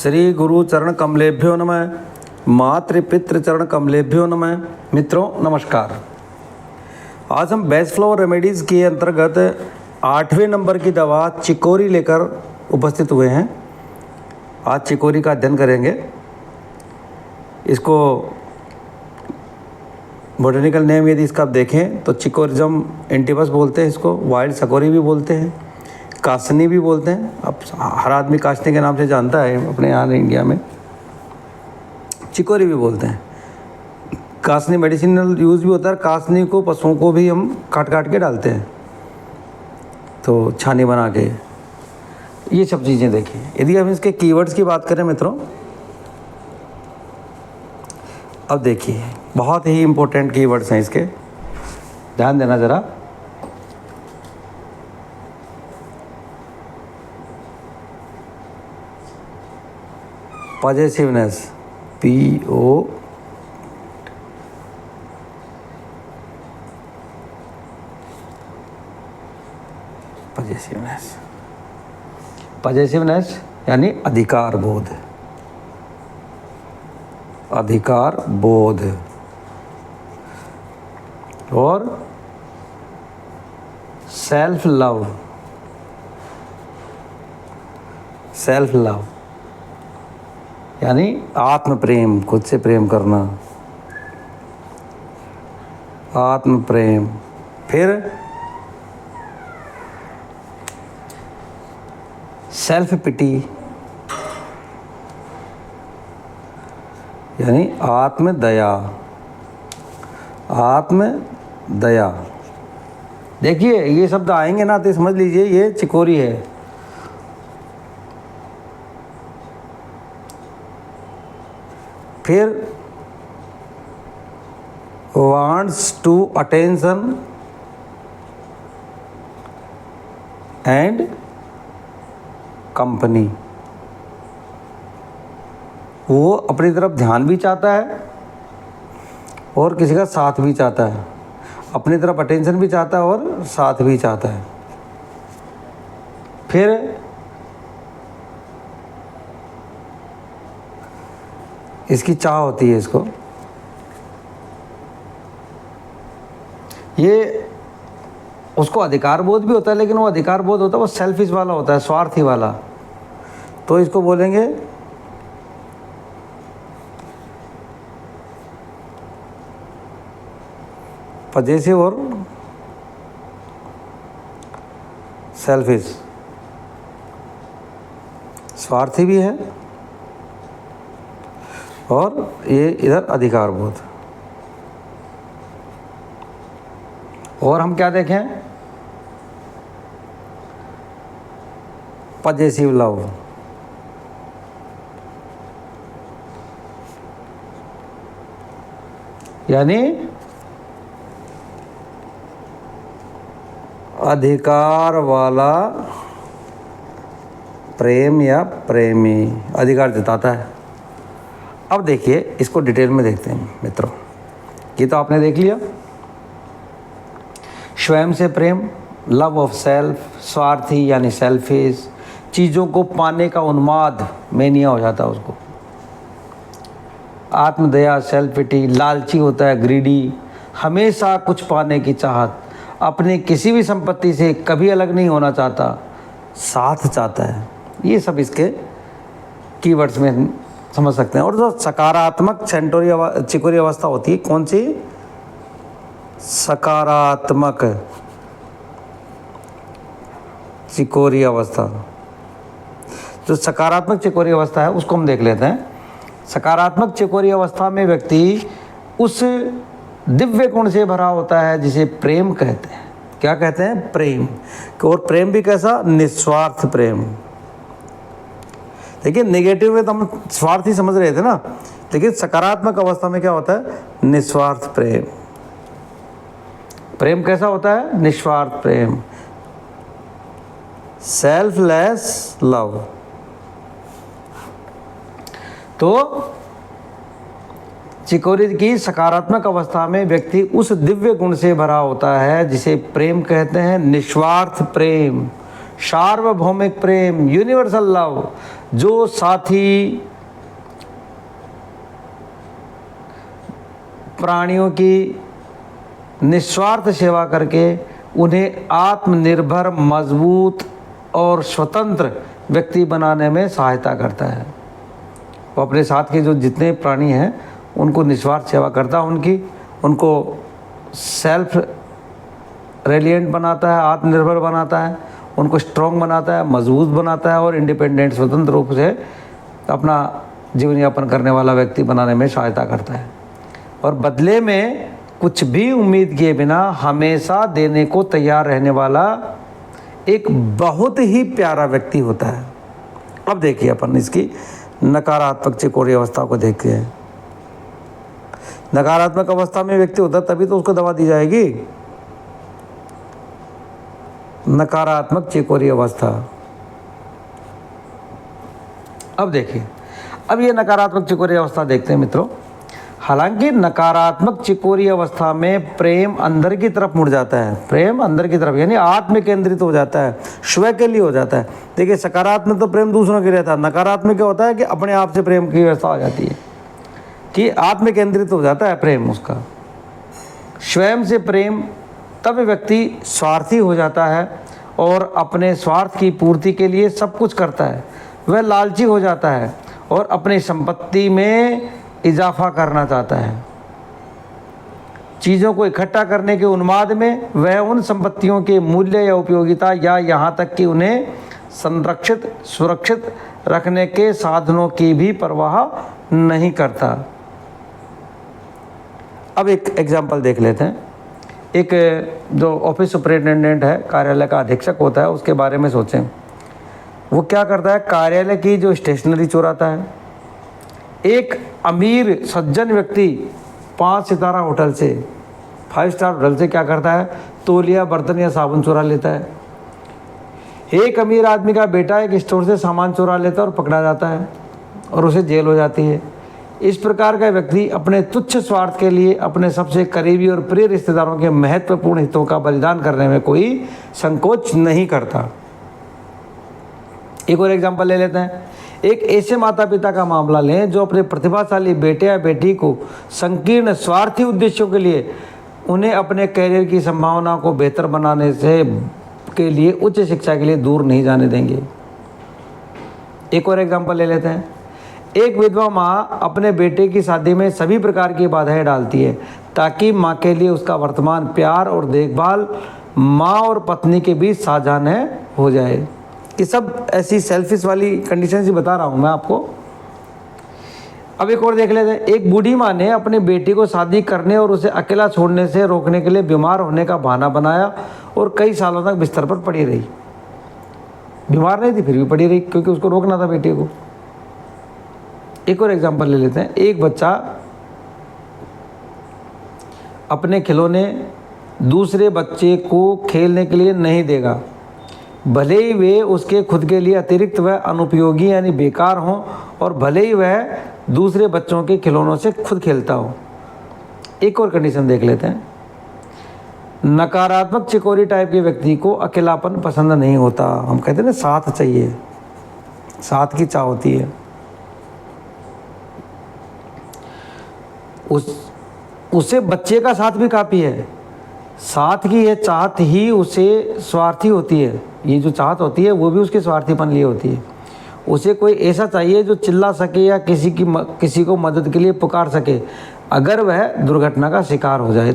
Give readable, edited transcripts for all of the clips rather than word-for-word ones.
श्री गुरु चरण कमलेभ्यो नमः। मातृपितृ चरण कमलेभ्यो नमः। मित्रों नमस्कार। आज हम बेस्ट फ्लावर रेमेडीज़ के अंतर्गत 8वें नंबर की दवा चिकोरी लेकर उपस्थित हुए हैं। आज चिकोरी का अध्ययन करेंगे। इसको बोटेनिकल नेम यदि इसका आप देखें तो चिकोरिज्म एंटिवस बोलते हैं, इसको वाइल्ड सकोरी भी बोलते हैं, कासनी भी बोलते हैं। अब हर आदमी कासनी के नाम से जानता है अपने यहाँ इंडिया में। चिकोरी भी बोलते हैं। कासनी मेडिसिनल यूज़ भी होता है। कासनी को पशुओं को भी हम काट काट के डालते हैं, तो छानी बना के। ये सब चीज़ें देखिए। यदि हम इसके कीवर्ड्स की बात करें मित्रों, अब देखिए बहुत ही इम्पोर्टेंट कीवर्ड्स हैं इसके, ध्यान देना ज़रा। पॉजेसिवनेस, PO पॉजेसिवनेस यानी अधिकार बोध, अधिकार बोध। और सेल्फ लव, सेल्फ लव यानी आत्म प्रेम, खुद से प्रेम करना, आत्म प्रेम। फिर सेल्फ पिटी यानी आत्म दया, आत्म दया। देखिए ये शब्द आएंगे ना तो समझ लीजिए ये चिकोरी है। फिर wants to attention and company, वो अपनी तरफ ध्यान भी चाहता है और किसी का साथ भी चाहता है। अपनी तरफ अटेंशन भी चाहता है और साथ भी चाहता है। फिर इसकी चाह होती है इसको। ये उसको अधिकार बोध भी होता है, लेकिन वो अधिकार बोध होता है वो सेल्फिश वाला होता है, स्वार्थी वाला। तो इसको बोलेंगे पजेसिव और सेल्फिश। स्वार्थी भी है और ये इधर अधिकार बोध। और हम क्या देखें, पजेसिव लव यानी अधिकार वाला प्रेम या प्रेमी, अधिकार जताता है। अब देखिए इसको डिटेल में देखते हैं मित्रों। ये तो आपने देख लिया, स्वयं से प्रेम, लव ऑफ सेल्फ, स्वार्थी यानी सेल्फिश, चीज़ों को पाने का उन्माद, मेनिया हो जाता है उसको। आत्मदया, सेल्फ पिटी, लालची होता है, ग्रीडी, हमेशा कुछ पाने की चाहत, अपने किसी भी संपत्ति से कभी अलग नहीं होना चाहता, साथ चाहता है। ये सब इसके कीवर्ड्स में समझ सकते हैं। और जो सकारात्मक चिकोरी अवस्था होती है, कौन सी? सकारात्मक चिकोरी अवस्था। जो सकारात्मक चिकोरी अवस्था है उसको हम देख लेते हैं। सकारात्मक चिकोरी अवस्था में व्यक्ति उस दिव्य गुण से भरा होता है जिसे प्रेम कहते हैं। क्या कहते हैं? प्रेम। और प्रेम भी कैसा? निस्वार्थ प्रेम। देखिए नेगेटिव में तो हम स्वार्थ ही समझ रहे थे ना, लेकिन सकारात्मक अवस्था में क्या होता है? निस्वार्थ प्रेम। प्रेम कैसा होता है? निस्वार्थ प्रेम, सेल्फलेस लव। तो चिकोरी की सकारात्मक अवस्था में व्यक्ति उस दिव्य गुण से भरा होता है जिसे प्रेम कहते हैं, निस्वार्थ प्रेम, सार्वभौमिक प्रेम, यूनिवर्सल लव, जो साथी प्राणियों की निस्वार्थ सेवा करके उन्हें आत्मनिर्भर, मजबूत और स्वतंत्र व्यक्ति बनाने में सहायता करता है। वो अपने साथ के जो जितने प्राणी हैं उनको निस्वार्थ सेवा करता है, उनको सेल्फ रेलिएंट बनाता है, आत्मनिर्भर बनाता है, उनको स्ट्रॉन्ग बनाता है, मजबूत बनाता है और इंडिपेंडेंट, स्वतंत्र रूप से अपना जीवन यापन करने वाला व्यक्ति बनाने में सहायता करता है। और बदले में कुछ भी उम्मीद किए बिना हमेशा देने को तैयार रहने वाला एक बहुत ही प्यारा व्यक्ति होता है। अब देखिए अपन इसकी नकारात्मक चिकोरी अवस्था को देखते हैं। नकारात्मक अवस्था में व्यक्ति होता तभी तो उसको दवा दी जाएगी। नकारात्मक चिकोरी अवस्था, अब देखिए, अब ये नकारात्मक चिकोरी अवस्था देखते हैं मित्रों। हालांकि नकारात्मक चिकोरी अवस्था में प्रेम अंदर की तरफ मुड़ जाता है, प्रेम अंदर की तरफ यानी आत्म केंद्रित हो जाता है, स्व के लिए हो जाता है। देखिए सकारात्मक तो प्रेम दूसरों के लिए रहता है, नकारात्मक क्या होता है कि अपने आप से प्रेम की व्यवस्था हो जाती है कि आत्म केंद्रित हो जाता है प्रेम उसका, स्वयं से प्रेम। तब व्यक्ति स्वार्थी हो जाता है और अपने स्वार्थ की पूर्ति के लिए सब कुछ करता है। वह लालची हो जाता है और अपनी संपत्ति में इजाफा करना चाहता है। चीज़ों को इकट्ठा करने के उन्माद में वह उन संपत्तियों के मूल्य या उपयोगिता या यहाँ तक कि उन्हें संरक्षित, सुरक्षित रखने के साधनों की भी परवाह नहीं करता। अब एक एग्जाम्पल देख लेते हैं। एक जो ऑफिस सुपरिटेंडेंट है, कार्यालय का अधीक्षक होता है, उसके बारे में सोचें। वो क्या करता है, कार्यालय की जो स्टेशनरी चुराता है। एक अमीर सज्जन व्यक्ति 5 सितारा होटल से, 5 स्टार होटल से क्या करता है, तौलिया, बर्तन या साबुन चुरा लेता है। एक अमीर आदमी का बेटा एक स्टोर से सामान चुरा लेता है और पकड़ा जाता है और उसे जेल हो जाती है। इस प्रकार का व्यक्ति अपने तुच्छ स्वार्थ के लिए अपने सबसे करीबी और प्रिय रिश्तेदारों के महत्वपूर्ण हितों का बलिदान करने में कोई संकोच नहीं करता। एक और एग्जाम्पल ले लेते हैं। एक ऐसे माता पिता का मामला लें जो अपने प्रतिभाशाली बेटे या बेटी को संकीर्ण स्वार्थी उद्देश्यों के लिए उन्हें अपने कैरियर की संभावना को बेहतर बनाने से के लिए उच्च शिक्षा के लिए दूर नहीं जाने देंगे। एक और एग्जाम्पल ले लेते हैं। एक विधवा माँ अपने बेटे की शादी में सभी प्रकार की बाधाएं डालती है ताकि माँ के लिए उसका वर्तमान प्यार और देखभाल माँ और पत्नी के बीच साझा न हो जाए। ये सब ऐसी सेल्फिश वाली कंडीशन ही बता रहा हूँ मैं आपको। अब एक और देख लेते हैं। एक बूढ़ी माँ ने अपने बेटी को शादी करने और उसे अकेला छोड़ने से रोकने के लिए बीमार होने का बहाना बनाया और कई सालों तक बिस्तर पर पड़ी रही। बीमार नहीं थी फिर भी पड़ी रही क्योंकि उसको रोकना था बेटी को। एक और एग्जांपल ले लेते हैं। एक बच्चा अपने खिलौने दूसरे बच्चे को खेलने के लिए नहीं देगा, भले ही वे उसके खुद के लिए अतिरिक्त व अनुपयोगी यानी बेकार हों और भले ही वह दूसरे बच्चों के खिलौनों से खुद खेलता हो। एक और कंडीशन देख लेते हैं। नकारात्मक चिकोरी टाइप के व्यक्ति को अकेलापन पसंद नहीं होता। हम कहते हैं ना, साथ चाहिए, साथ की चाह होती है। उसे बच्चे का साथ भी काफ़ी है। साथ की यह चाहत ही उसे स्वार्थी होती है। ये जो चाहत होती है वो भी उसके स्वार्थीपन लिए होती है। उसे कोई ऐसा चाहिए जो चिल्ला सके या किसी को मदद के लिए पुकार सके अगर वह दुर्घटना का शिकार हो जाए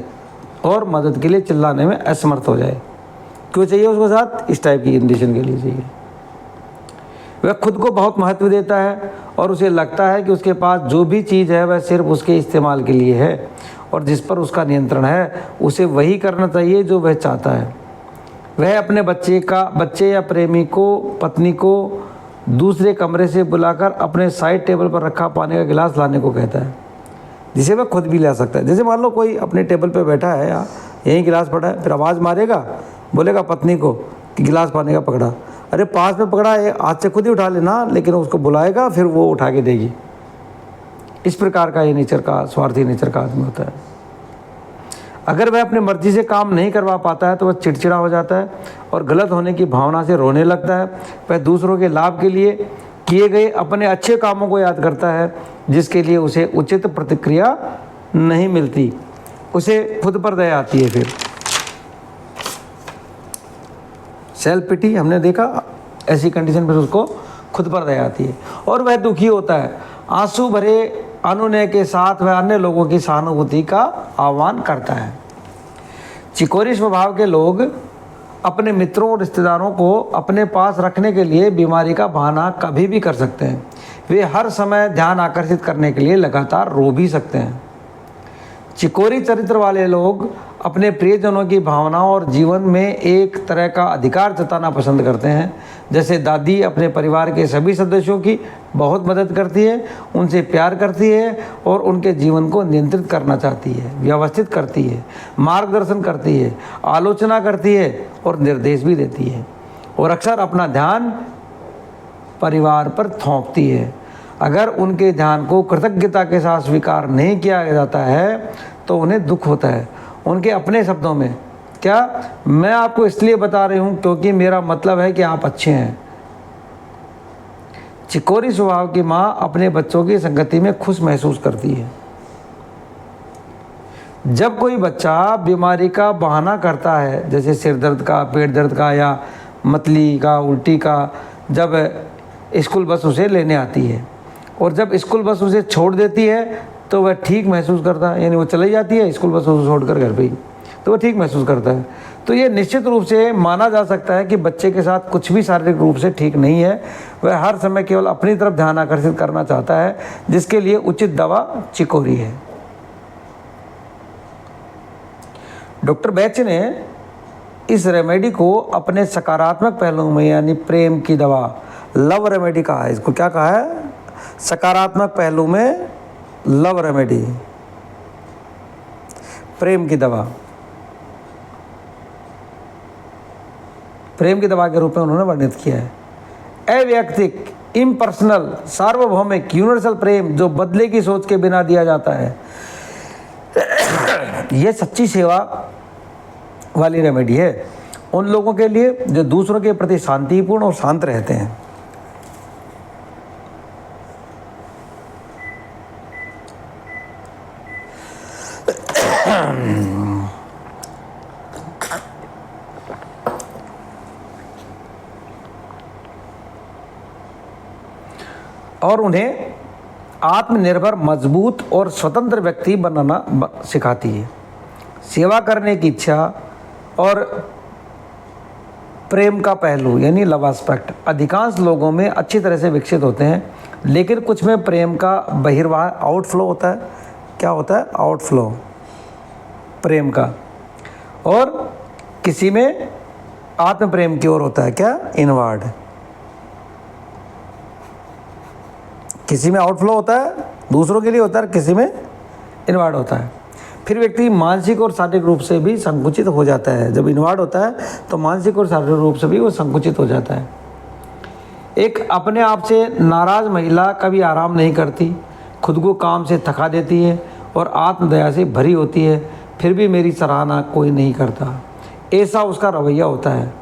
और मदद के लिए चिल्लाने में असमर्थ हो जाए। क्यों चाहिए उसको साथ? इस टाइप की कंडीशन के लिए चाहिए। वह खुद को बहुत महत्व देता है और उसे लगता है कि उसके पास जो भी चीज़ है वह सिर्फ उसके इस्तेमाल के लिए है और जिस पर उसका नियंत्रण है उसे वही करना चाहिए जो वह चाहता है। वह अपने बच्चे या प्रेमी को, पत्नी को दूसरे कमरे से बुलाकर अपने साइड टेबल पर रखा पानी का गिलास लाने को कहता है, जिसे वह खुद भी ला सकता है। जैसे मान लो कोई अपने टेबल पर बैठा है, या यहीं गिलास पड़ा है, फिर आवाज़ मारेगा, बोलेगा पत्नी को कि गिलास पानी का पकड़ा। अरे पास में पकड़ा है, हाथ से खुद ही उठा लेना, लेकिन उसको बुलाएगा फिर वो उठा के देगी। इस प्रकार का ये नेचर का, स्वार्थी नेचर का आदमी होता है। अगर वह अपनी मर्जी से काम नहीं करवा पाता है तो वह चिड़चिड़ा हो जाता है और गलत होने की भावना से रोने लगता है। वह दूसरों के लाभ के लिए किए गए अपने अच्छे कामों को याद करता है जिसके लिए उसे उचित प्रतिक्रिया नहीं मिलती। उसे खुद पर दया आती है। फिर सेल्फ पिटी, हमने देखा ऐसी कंडीशन पर उसको खुद पर दया आती है और वह दुखी होता है। आंसू भरे अनुनय के साथ वह अन्य लोगों की सहानुभूति का आह्वान करता है। चिकोरी स्वभाव के लोग अपने मित्रों और रिश्तेदारों को अपने पास रखने के लिए बीमारी का बहाना कभी भी कर सकते हैं। वे हर समय ध्यान आकर्षित करने के लिए लगातार रो भी सकते हैं। चिकोरी चरित्र वाले लोग अपने प्रियजनों की भावनाओं और जीवन में एक तरह का अधिकार जताना पसंद करते हैं। जैसे दादी अपने परिवार के सभी सदस्यों की बहुत मदद करती है, उनसे प्यार करती है और उनके जीवन को नियंत्रित करना चाहती है, व्यवस्थित करती है, मार्गदर्शन करती है, आलोचना करती है और निर्देश भी देती है और अक्सर अपना ध्यान परिवार पर थोपती है। अगर उनके ध्यान को कृतज्ञता के साथ स्वीकार नहीं किया जाता है तो उन्हें दुख होता है। उनके अपने शब्दों में, क्या मैं आपको इसलिए बता रही हूँ क्योंकि मेरा मतलब है कि आप अच्छे हैं। चिकोरी स्वभाव की माँ अपने बच्चों की संगति में खुश महसूस करती है। जब कोई बच्चा बीमारी का बहाना करता है, जैसे सिर दर्द का, पेट दर्द का या मतली का, उल्टी का, जब स्कूल बस उसे लेने आती है और जब स्कूल बस उसे छोड़ देती है तो वह ठीक महसूस करता है, यानी वो चली जाती है स्कूल बस उसे छोड़कर घर पे ही, तो वह ठीक महसूस करता है। तो ये निश्चित रूप से माना जा सकता है कि बच्चे के साथ कुछ भी शारीरिक रूप से ठीक नहीं है। वह हर समय केवल अपनी तरफ ध्यान आकर्षित करना चाहता है, जिसके लिए उचित दवा चिकोरी है। डॉक्टर बैच ने इस रेमेडी को अपने सकारात्मक पहलुओं में, यानी प्रेम की दवा, लव रेमेडी कहा है। इसको क्या कहा है? सकारात्मक पहलू में लव रेमेडी, प्रेम की दवा, प्रेम की दवा के रूप में उन्होंने वर्णित किया है। अवैयक्तिक, इम्पर्सनल, सार्वभौमिक, यूनिवर्सल प्रेम जो बदले की सोच के बिना दिया जाता है, यह सच्ची सेवा वाली रेमेडी है उन लोगों के लिए जो दूसरों के प्रति शांतिपूर्ण और शांत रहते हैं। और उन्हें आत्मनिर्भर, मजबूत और स्वतंत्र व्यक्ति बनाना सिखाती है। सेवा करने की इच्छा और प्रेम का पहलू, यानी लव एस्पेक्ट, अधिकांश लोगों में अच्छी तरह से विकसित होते हैं, लेकिन कुछ में प्रेम का बहिर्वाह, आउटफ्लो होता है। क्या होता है? आउटफ्लो प्रेम का। और किसी में आत्म प्रेम की ओर होता है, क्या? इनवर्ड। किसी में आउटफ्लो होता है, दूसरों के लिए होता है, किसी में इनवर्ड होता है। फिर व्यक्ति मानसिक और शारीरिक रूप से भी संकुचित हो जाता है। जब इनवर्ड होता है तो मानसिक और शारीरिक रूप से भी वो संकुचित हो जाता है। एक अपने आप से नाराज महिला कभी आराम नहीं करती, खुद को काम से थका देती है और आत्मदया से भरी होती है, फिर भी मेरी सराहना कोई नहीं करता, ऐसा उसका रवैया होता है।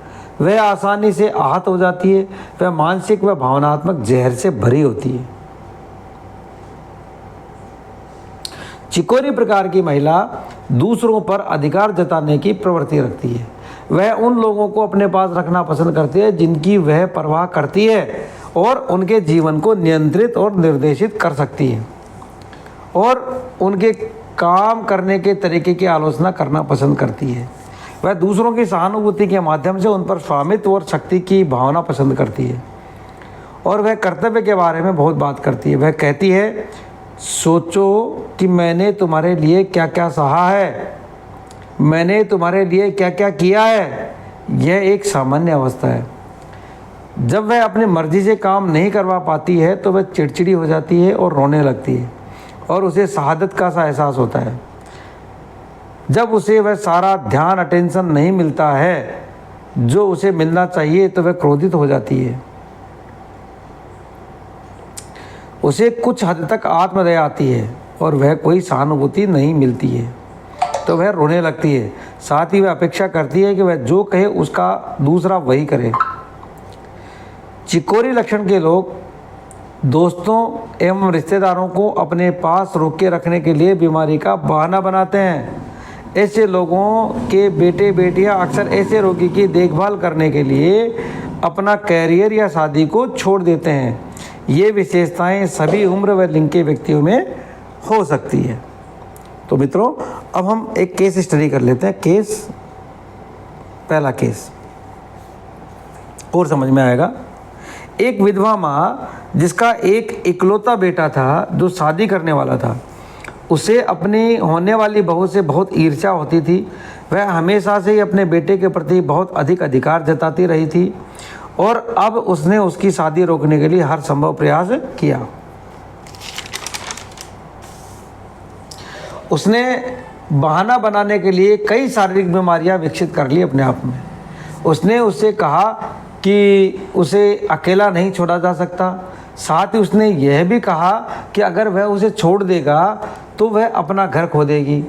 वह आसानी से आहत हो जाती है, वह मानसिक व भावनात्मक जहर से भरी होती है। चिकोरी प्रकार की महिला दूसरों पर अधिकार जताने की प्रवृत्ति रखती है। वह उन लोगों को अपने पास रखना पसंद करती है जिनकी वह परवाह करती है और उनके जीवन को नियंत्रित और निर्देशित कर सकती है, और उनके काम करने के तरीके की आलोचना करना पसंद करती है। वह दूसरों की सहानुभूति के माध्यम से उन पर स्वामित्व और शक्ति की भावना पसंद करती है, और वह कर्तव्य के बारे में बहुत बात करती है। वह कहती है, सोचो कि मैंने तुम्हारे लिए क्या क्या सहा है, मैंने तुम्हारे लिए क्या क्या किया है। यह एक सामान्य अवस्था है। जब वह अपनी मर्जी से काम नहीं करवा पाती है तो वह चिड़चिड़ी हो जाती है और रोने लगती है, और उसे शहादत का सा एहसास होता है। जब उसे वह सारा ध्यान, अटेंशन नहीं मिलता है जो उसे मिलना चाहिए तो वह क्रोधित हो जाती है। उसे कुछ हद तक आत्मदया आती है और वह कोई सहानुभूति नहीं मिलती है। तो वह रोने लगती है। साथ ही वह अपेक्षा करती है कि वह जो कहे उसका दूसरा वही करे। चिकोरी लक्षण के लोग दोस्तों एवं रिश्तेदारों को अपने पास रोक के रखने के लिए बीमारी का बहाना बनाते हैं। ऐसे लोगों के बेटे बेटियां अक्सर ऐसे रोगी की देखभाल करने के लिए अपना कैरियर या शादी को छोड़ देते हैं। ये विशेषताएं सभी उम्र व लिंग के व्यक्तियों में हो सकती है। तो मित्रों, अब हम एक केस स्टडी कर लेते हैं। पहला केस और समझ में आएगा। एक विधवा माँ जिसका एक इकलौता बेटा था जो शादी करने वाला था, उसे अपनी होने वाली बहू से बहुत ईर्ष्या होती थी। वह हमेशा से ही अपने बेटे के प्रति बहुत अधिक अधिकार जताती रही थी और अब उसने उसकी शादी रोकने के लिए हर संभव प्रयास किया। उसने बहाना बनाने के लिए कई शारीरिक बीमारियां विकसित कर ली अपने आप में। उसने उससे कहा कि उसे अकेला नहीं छोड़ा जा सकता। साथ ही उसने यह भी कहा कि अगर वह उसे छोड़ देगा तो वह अपना घर खो देगी,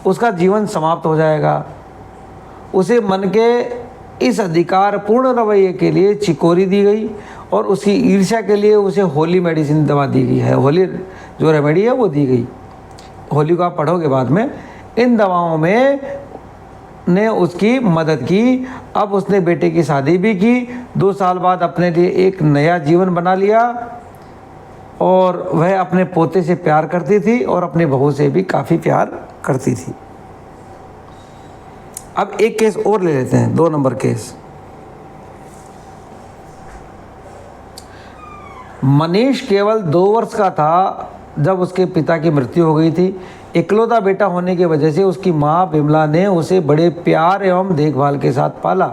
उसका जीवन समाप्त हो जाएगा। उसे मन के इस अधिकार पूर्ण रवैये के लिए चिकोरी दी गई और उसकी ईर्ष्या के लिए उसे होली मेडिसिन दवा दी गई है। होली जो रेमेडी है वो दी गई। होली को आप पढ़ोगे बाद में। इन दवाओं में ने उसकी मदद की। अब उसने बेटे की शादी भी की। 2 साल बाद अपने लिए एक नया जीवन बना लिया और वह अपने पोते से प्यार करती थी और अपनी बहू से भी काफ़ी प्यार करती थी। अब एक केस और ले लेते हैं, 2 नंबर केस। मनीष केवल 2 वर्ष का था जब उसके पिता की मृत्यु हो गई थी। इकलौता बेटा होने की वजह से उसकी माँ बिमला ने उसे बड़े प्यार एवं देखभाल के साथ पाला।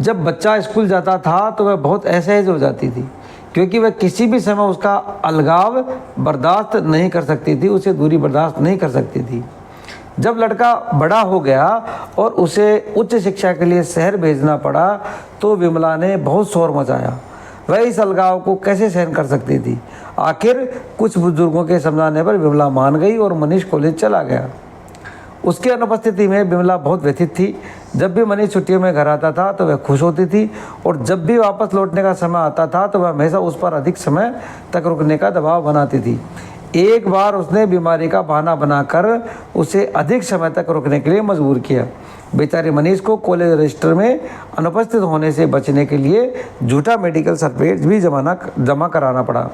जब बच्चा स्कूल जाता था तो वह बहुत असहज हो जाती थी क्योंकि वह किसी भी समय उसका अलगाव बर्दाश्त नहीं कर सकती थी, उसे दूरी बर्दाश्त नहीं कर सकती थी। जब लड़का बड़ा हो गया और उसे उच्च शिक्षा के लिए शहर भेजना पड़ा तो बिमला ने बहुत शोर मचाया। वह इस अलगाव को कैसे सहन कर सकती थी। आखिर कुछ बुजुर्गों के समझाने पर बिमला मान गई और मनीष कॉलेज चला गया। उसकी अनुपस्थिति में बिमला बहुत व्यथित थी। जब भी मनीष छुट्टियों में घर आता था तो वह खुश होती थी और जब भी वापस लौटने का समय आता था तो वह हमेशा उस पर अधिक समय तक रुकने का दबाव बनाती थी। एक बार उसने बीमारी का बहाना बनाकर उसे अधिक समय तक रुकने के लिए मजबूर किया। बेचारे मनीष को कॉलेज रजिस्टर में अनुपस्थित होने से बचने के लिए झूठा मेडिकल सर्टिफिकेट भी जमा कराना पड़ा।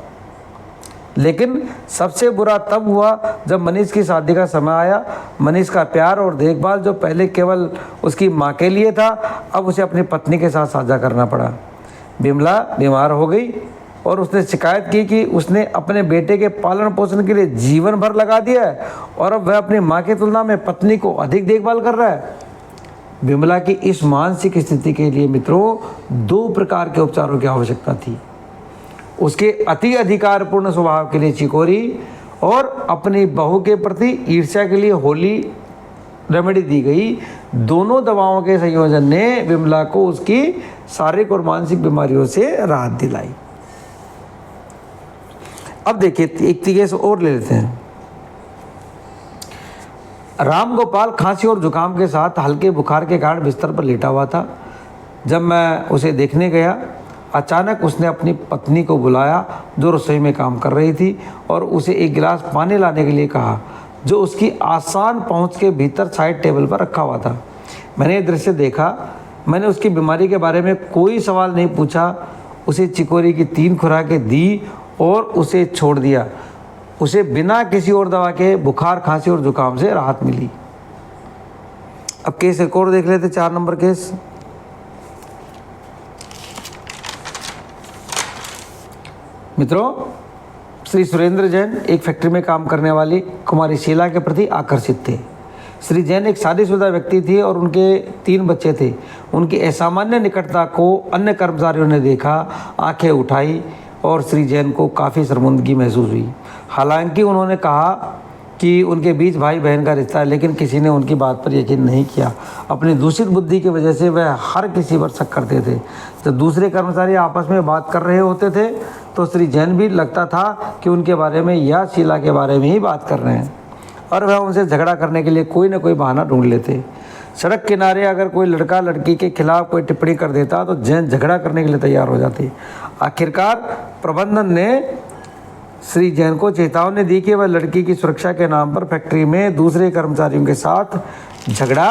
लेकिन सबसे बुरा तब हुआ जब मनीष की शादी का समय आया। मनीष का प्यार और देखभाल जो पहले केवल उसकी माँ के लिए था, अब उसे अपनी पत्नी के साथ साझा करना पड़ा। बिमला बीमार हो गई और उसने शिकायत की कि उसने अपने बेटे के पालन पोषण के लिए जीवन भर लगा दिया है और अब वह अपनी माँ की तुलना में पत्नी को अधिक देखभाल कर रहा है। बिमला की इस मानसिक स्थिति के लिए मित्रों 2 प्रकार के उपचारों की आवश्यकता थी। उसके अति अधिकारपूर्ण स्वभाव के लिए चिकोरी और अपनी बहू के प्रति ईर्ष्या के लिए होली रेमेडी दी गई। दोनों दवाओं के संयोजन ने बिमला को उसकी शारीरिक और मानसिक बीमारियों से राहत दिलाई। अब देखिए एक केस और ले लेते हैं। राम गोपाल खांसी और जुकाम के साथ हल्के बुखार के कारण बिस्तर पर लेटा हुआ था। जब मैं उसे देखने गया, अचानक उसने अपनी पत्नी को बुलाया जो रसोई में काम कर रही थी और उसे एक गिलास पानी लाने के लिए कहा जो उसकी आसान पहुंच के भीतर साइड टेबल पर रखा हुआ था। मैंने ये दृश्य देखा। मैंने उसकी बीमारी के बारे में कोई सवाल नहीं पूछा। उसे चिकोरी की 3 खुराकें दी और उसे छोड़ दिया। उसे बिना किसी और दवा के बुखार, खांसी और जुकाम से राहत मिली। अब केस एक और देख लेते, 4 नंबर केस। मित्रों, श्री सुरेंद्र जैन एक फैक्ट्री में काम करने वाली कुमारी शीला के प्रति आकर्षित थे। श्री जैन एक शादीशुदा व्यक्ति थे और उनके 3 बच्चे थे। उनकी असामान्य निकटता को अन्य कर्मचारियों ने देखा, आंखें उठाई और श्री जैन को काफ़ी शर्मिंदगी महसूस हुई। हालांकि उन्होंने कहा कि उनके बीच भाई बहन का रिश्ता है, लेकिन किसी ने उनकी बात पर यकीन नहीं किया। अपनी दूषित बुद्धि की वजह से वह हर किसी पर शक करते थे। जब दूसरे कर्मचारी आपस में बात कर रहे होते थे तो श्री जैन भी लगता था कि उनके बारे में या शीला के बारे में ही बात कर रहे हैं। और वह उनसे झगड़ा करने के लिए कोई ना कोई बहाना ढूंढ लेते। सड़क किनारे अगर कोई लड़का लड़की के खिलाफ कोई टिप्पणी कर देता तो जैन झगड़ा करने के लिए तैयार हो जाते। आखिरकार प्रबंधन ने श्री जैन को चेतावनी दी कि वह लड़की की सुरक्षा के नाम पर फैक्ट्री में दूसरे कर्मचारियों के साथ झगड़ा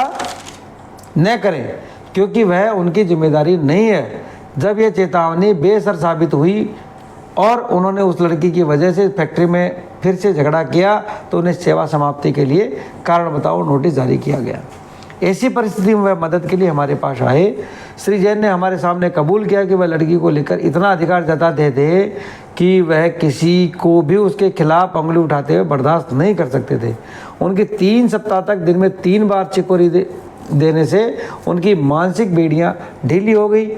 न करें, क्योंकि वह उनकी जिम्मेदारी नहीं है। जब यह चेतावनी बेअसर साबित हुई और उन्होंने उस लड़की की वजह से फैक्ट्री में फिर से झगड़ा किया तो उन्हें सेवा समाप्ति के लिए कारण बताओ नोटिस जारी किया गया। ऐसी परिस्थिति में वह मदद के लिए हमारे पास आए। श्री जैन ने हमारे सामने कबूल किया कि वह लड़की को लेकर इतना अधिकार जताते थे कि वह किसी को भी उसके खिलाफ उंगली उठाते हुए बर्दाश्त नहीं कर सकते थे। उनकी 3 सप्ताह तक दिन में 3 बार चिकोरी देने से उनकी मानसिक बेड़ियाँ ढीली हो गई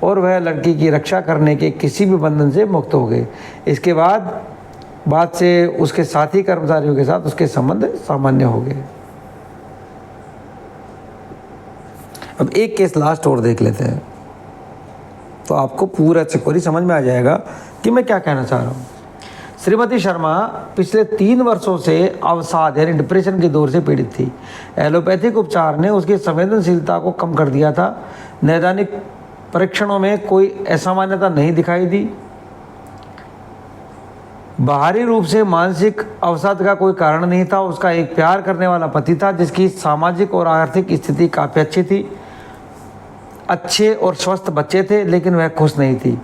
और वह लड़की की रक्षा करने के किसी भी बंधन से मुक्त हो गए। इसके बाद से उसके साथी कर्मचारियों के साथ उसके संबंध सामान्य हो गए। अब एक केस लास्ट और देख लेते हैं तो आपको पूरा चिकोरी समझ में आ जाएगा कि मैं क्या कहना चाह रहा हूँ। श्रीमती शर्मा पिछले 3 वर्षों से अवसाद यानी डिप्रेशन के दौर से पीड़ित थी। एलोपैथिक उपचार ने उसकी संवेदनशीलता को कम कर दिया था। नैदानिक परीक्षणों में कोई असामान्यता नहीं दिखाई दी। बाहरी रूप से मानसिक अवसाद का कोई कारण नहीं था। उसका एक प्यार करने वाला पति था जिसकी सामाजिक और आर्थिक स्थिति काफ़ी अच्छी थी। अच्छे और स्वस्थ बच्चे थे, लेकिन वह खुश नहीं थी।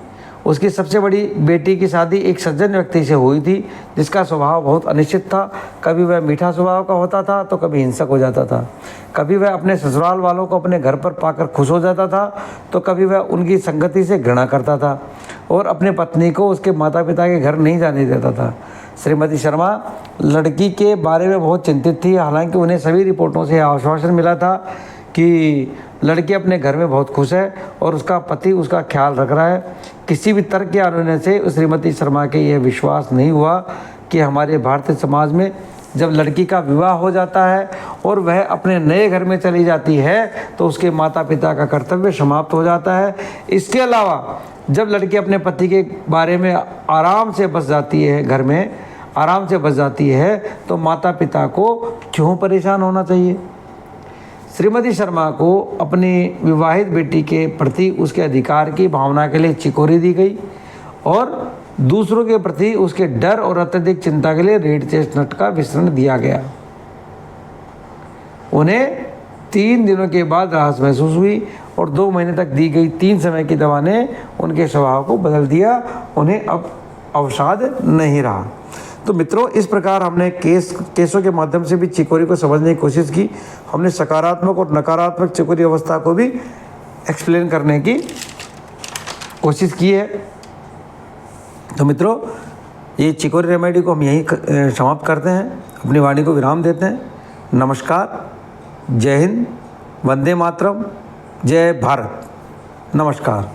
उसकी सबसे बड़ी बेटी की शादी एक सज्जन व्यक्ति से हुई थी जिसका स्वभाव बहुत अनिश्चित था। कभी वह मीठा स्वभाव का होता था तो कभी हिंसक हो जाता था। कभी वह अपने ससुराल वालों को अपने घर पर पाकर खुश हो जाता था तो कभी वह उनकी संगति से घृणा करता था और अपने पत्नी को उसके माता पिता के घर नहीं जाने देता था। श्रीमती शर्मा लड़की के बारे में बहुत चिंतित थी। हालांकि उन्हें सभी रिपोर्टों से आश्वासन मिला था कि लड़की अपने घर में बहुत खुश है और उसका पति उसका ख्याल रख रहा है। किसी भी तर्क या अनुनय से श्रीमती शर्मा के यह विश्वास नहीं हुआ कि हमारे भारतीय समाज में जब लड़की का विवाह हो जाता है और वह अपने नए घर में चली जाती है तो उसके माता पिता का कर्तव्य समाप्त हो जाता है। इसके अलावा जब लड़की अपने पति के बारे में आराम से बस जाती है, घर में आराम से बस जाती है, तो माता पिता को क्यों परेशान होना चाहिए। श्रीमती शर्मा को अपनी विवाहित बेटी के प्रति उसके अधिकार की भावना के लिए चिकोरी दी गई और दूसरों के प्रति उसके डर और अत्यधिक चिंता के लिए रेड चेस्टनट का मिश्रण दिया गया। उन्हें 3 दिनों के बाद राहत महसूस हुई और 2 महीने तक दी गई 3 समय की दवा ने उनके स्वभाव को बदल दिया। उन्हें अब अवसाद नहीं रहा। तो मित्रों, इस प्रकार हमने केसों के माध्यम से भी चिकोरी को समझने की कोशिश की। हमने सकारात्मक और नकारात्मक चिकोरी अवस्था को भी एक्सप्लेन करने की कोशिश की है। तो मित्रों, ये चिकोरी रेमेडी को हम यहीं समाप्त करते हैं, अपनी वाणी को विराम देते हैं। नमस्कार, जय हिंद, वंदे मातरम, जय भारत। नमस्कार।